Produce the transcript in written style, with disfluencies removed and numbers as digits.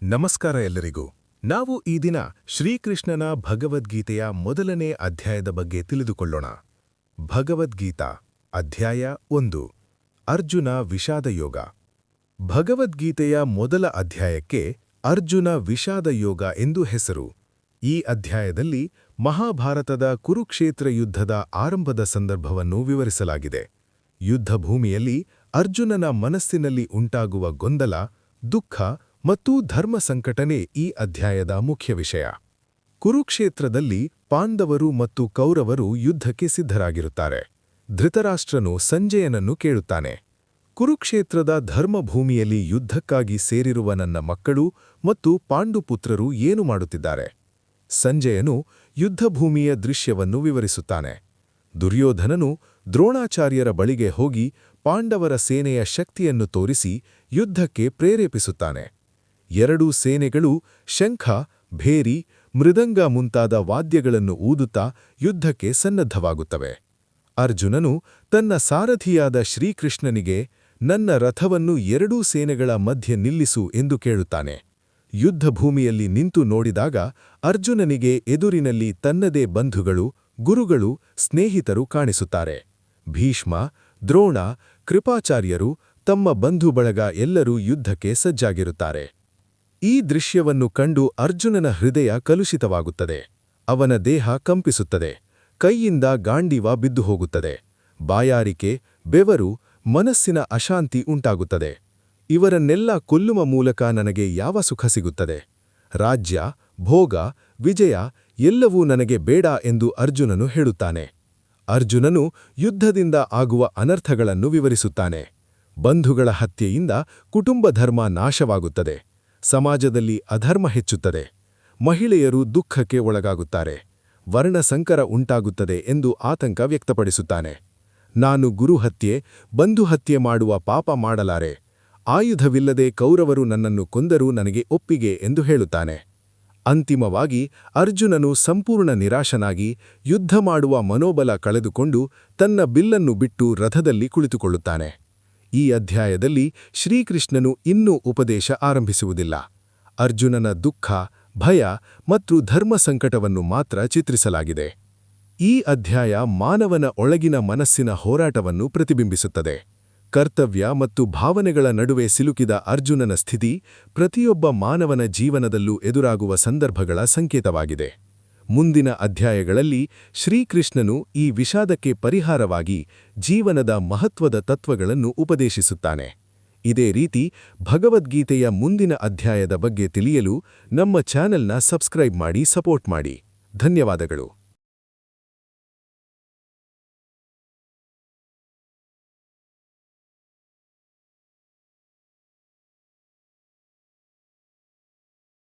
ನಮಸ್ಕಾರ ಎಲ್ಲರಿಗೂ. ನಾವು ಈ ದಿನ ಶ್ರೀಕೃಷ್ಣನ ಭಗವದ್ಗೀತೆಯ ಮೊದಲನೇ ಅಧ್ಯಾಯದ ಬಗ್ಗೆ ತಿಳಿದುಕೊಳ್ಳೋಣ. ಭಗವದ್ಗೀತಾ ಅಧ್ಯಾಯ 1 ಅರ್ಜುನ ವಿಷಾದಯೋಗ. ಭಗವದ್ಗೀತೆಯ ಮೊದಲ ಅಧ್ಯಾಯಕ್ಕೆ ಅರ್ಜುನ ವಿಷಾದಯೋಗ ಎಂದು ಹೆಸರು. ಈ ಅಧ್ಯಾಯದಲ್ಲಿ ಮಹಾಭಾರತದ ಕುರುಕ್ಷೇತ್ರ ಯುದ್ಧದ ಆರಂಭದ ಸಂದರ್ಭವನ್ನು ವಿವರಿಸಲಾಗಿದೆ. ಯುದ್ಧಭೂಮಿಯಲ್ಲಿ ಅರ್ಜುನನ ಮನಸ್ಸಿನಲ್ಲಿ ಉಂಟಾಗುವ ಗೊಂದಲ, ದುಃಖ ಮತ್ತು ಧರ್ಮ ಸಂಕಟನೆ ಈ ಅಧ್ಯಾಯದ ಮುಖ್ಯ ವಿಷಯ. ಕುರುಕ್ಷೇತ್ರದಲ್ಲಿ ಪಾಂಡವರು ಮತ್ತು ಕೌರವರು ಯುದ್ಧಕ್ಕೆ ಸಿದ್ಧರಾಗಿರುತ್ತಾರೆ. ಧೃತರಾಷ್ಟ್ರನು ಸಂಜಯನನ್ನು ಕೇಳುತ್ತಾನೆ, ಕುರುಕ್ಷೇತ್ರದ ಧರ್ಮಭೂಮಿಯಲ್ಲಿ ಯುದ್ಧಕ್ಕಾಗಿ ಸೇರಿರುವ ನನ್ನ ಮಕ್ಕಳು ಮತ್ತು ಪಾಂಡುಪುತ್ರರು ಏನು ಮಾಡುತ್ತಿದ್ದಾರೆ? ಸಂಜಯನು ಯುದ್ಧಭೂಮಿಯ ದೃಶ್ಯವನ್ನು ವಿವರಿಸುತ್ತಾನೆ. ದುರ್ಯೋಧನನು ದ್ರೋಣಾಚಾರ್ಯರ ಬಳಿಗೆ ಹೋಗಿ ಪಾಂಡವರ ಸೇನೆಯ ಶಕ್ತಿಯನ್ನು ತೋರಿಸಿ ಯುದ್ಧಕ್ಕೆ ಪ್ರೇರೇಪಿಸುತ್ತಾನೆ. ಎರಡೂ ಸೇನೆಗಳು ಶಂಖ, ಭೇರಿ, ಮೃದಂಗ ಮುಂತಾದ ವಾದ್ಯಗಳನ್ನು ಊದುತ್ತಾ ಯುದ್ಧಕ್ಕೆ ಸನ್ನದ್ಧವಾಗುತ್ತವೆ. ಅರ್ಜುನನು ತನ್ನ ಸಾರಥಿಯಾದ ಶ್ರೀಕೃಷ್ಣನಿಗೆ, ನನ್ನ ರಥವನ್ನು ಎರಡೂ ಸೇನೆಗಳ ಮಧ್ಯೆ ನಿಲ್ಲಿಸು ಎಂದು ಕೇಳುತ್ತಾನೆ. ಯುದ್ಧಭೂಮಿಯಲ್ಲಿ ನಿಂತು ನೋಡಿದಾಗ ಅರ್ಜುನನಿಗೆ ಎದುರಿನಲ್ಲಿ ತನ್ನದೇ ಬಂಧುಗಳು, ಗುರುಗಳು, ಸ್ನೇಹಿತರು ಕಾಣಿಸುತ್ತಾರೆ. ಭೀಷ್ಮ, ದ್ರೋಣ, ಕೃಪಾಚಾರ್ಯರು, ತಮ್ಮ ಬಂಧು ಬಳಗ ಎಲ್ಲರೂ ಯುದ್ಧಕ್ಕೆ ಸಜ್ಜಾಗಿರುತ್ತಾರೆ. ಈ ದೃಶ್ಯವನ್ನು ಕಂಡು ಅರ್ಜುನನ ಹೃದಯ ಕಲುಷಿತವಾಗುತ್ತದೆ. ಅವನ ದೇಹ ಕಂಪಿಸುತ್ತದೆ. ಕೈಯಿಂದ ಗಾಂಡೀವ ಬಿದ್ದು ಹೋಗುತ್ತದೆ. ಬಾಯಾರಿಕೆ, ಬೆವರು, ಮನಸ್ಸಿನ ಅಶಾಂತಿ ಉಂಟಾಗುತ್ತದೆ. ಇವರನ್ನೆಲ್ಲ ಕೊಲ್ಲುವ ಮೂಲಕ ನನಗೆ ಯಾವ ಸುಖ ಸಿಗುತ್ತದೆ? ರಾಜ್ಯ, ಭೋಗ, ವಿಜಯ ಎಲ್ಲವೂ ನನಗೆ ಬೇಡ ಎಂದು ಅರ್ಜುನನು ಹೇಳುತ್ತಾನೆ. ಅರ್ಜುನನು ಯುದ್ಧದಿಂದ ಆಗುವ ಅನರ್ಥಗಳನ್ನು ವಿವರಿಸುತ್ತಾನೆ. ಬಂಧುಗಳ ಹತ್ಯೆಯಿಂದ ಕುಟುಂಬ ಧರ್ಮ ನಾಶವಾಗುತ್ತದೆ. ಸಮಾಜದಲ್ಲಿ ಅಧರ್ಮ ಹೆಚ್ಚುತ್ತದೆ. ಮಹಿಳೆಯರು ದುಃಖಕ್ಕೆ ಒಳಗಾಗುತ್ತಾರೆ. ವರ್ಣಸಂಕರ ಉಂಟಾಗುತ್ತದೆ ಎಂದು ಆತಂಕ ವ್ಯಕ್ತಪಡಿಸುತ್ತಾನೆ. ನಾನು ಗುರುಹತ್ಯೆ, ಬಂಧುಹತ್ಯೆ ಮಾಡುವ ಪಾಪ ಮಾಡಲಾರೆ. ಆಯುಧವಿಲ್ಲದೆ ಕೌರವರು ನನ್ನನ್ನು ಕೊಂದರೂ ನನಗೆ ಒಪ್ಪಿಗೆ ಎಂದು ಹೇಳುತ್ತಾನೆ. ಅಂತಿಮವಾಗಿ ಅರ್ಜುನನು ಸಂಪೂರ್ಣ ನಿರಾಶನಾಗಿ ಯುದ್ಧ ಮಾಡುವ ಮನೋಬಲ ಕಳೆದುಕೊಂಡು ತನ್ನ ಬಿಲ್ಲನ್ನು ಬಿಟ್ಟು ರಥದಲ್ಲಿ ಕುಳಿತುಕೊಳ್ಳುತ್ತಾನೆ. ಈ ಅಧ್ಯಾಯದಲ್ಲಿ ಶ್ರೀಕೃಷ್ಣನು ಇನ್ನೂ ಉಪದೇಶ ಆರಂಭಿಸುವುದಿಲ್ಲ. ಅರ್ಜುನನ ದುಃಖ, ಭಯ ಮತ್ತು ಧರ್ಮ ಸಂಕಟವನ್ನು ಮಾತ್ರ ಚಿತ್ರಿಸಲಾಗಿದೆ. ಈ ಅಧ್ಯಾಯ ಮಾನವನ ಒಳಗಿನ ಮನಸ್ಸಿನ ಹೋರಾಟವನ್ನು ಪ್ರತಿಬಿಂಬಿಸುತ್ತದೆ. ಕರ್ತವ್ಯ ಮತ್ತು ಭಾವನೆಗಳ ನಡುವೆ ಸಿಲುಕಿದ ಅರ್ಜುನನ ಸ್ಥಿತಿ ಪ್ರತಿಯೊಬ್ಬ ಮಾನವನ ಜೀವನದಲ್ಲೂ ಎದುರಾಗುವ ಸಂದರ್ಭಗಳ ಸಂಕೇತವಾಗಿದೆ. ಮುಂದಿನ ಅಧ್ಯಾಯಗಳಲ್ಲಿ ಶ್ರೀಕೃಷ್ಣನು ಈ ವಿಷಾದಕ್ಕೆ ಪರಿಹಾರವಾಗಿ ಜೀವನದ ಮಹತ್ವದ ತತ್ವಗಳನ್ನು ಉಪದೇಶಿಸುತ್ತಾನೆ. ಇದೇ ರೀತಿ ಭಗವದ್ಗೀತೆಯ ಮುಂದಿನ ಅಧ್ಯಾಯದ ಬಗ್ಗೆ ತಿಳಿಯಲು ನಮ್ಮ ಚಾನೆಲ್ನ ಸಬ್ಸ್ಕ್ರೈಬ್ ಮಾಡಿ ಸಪೋರ್ಟ್ ಮಾಡಿ. ಧನ್ಯವಾದಗಳು.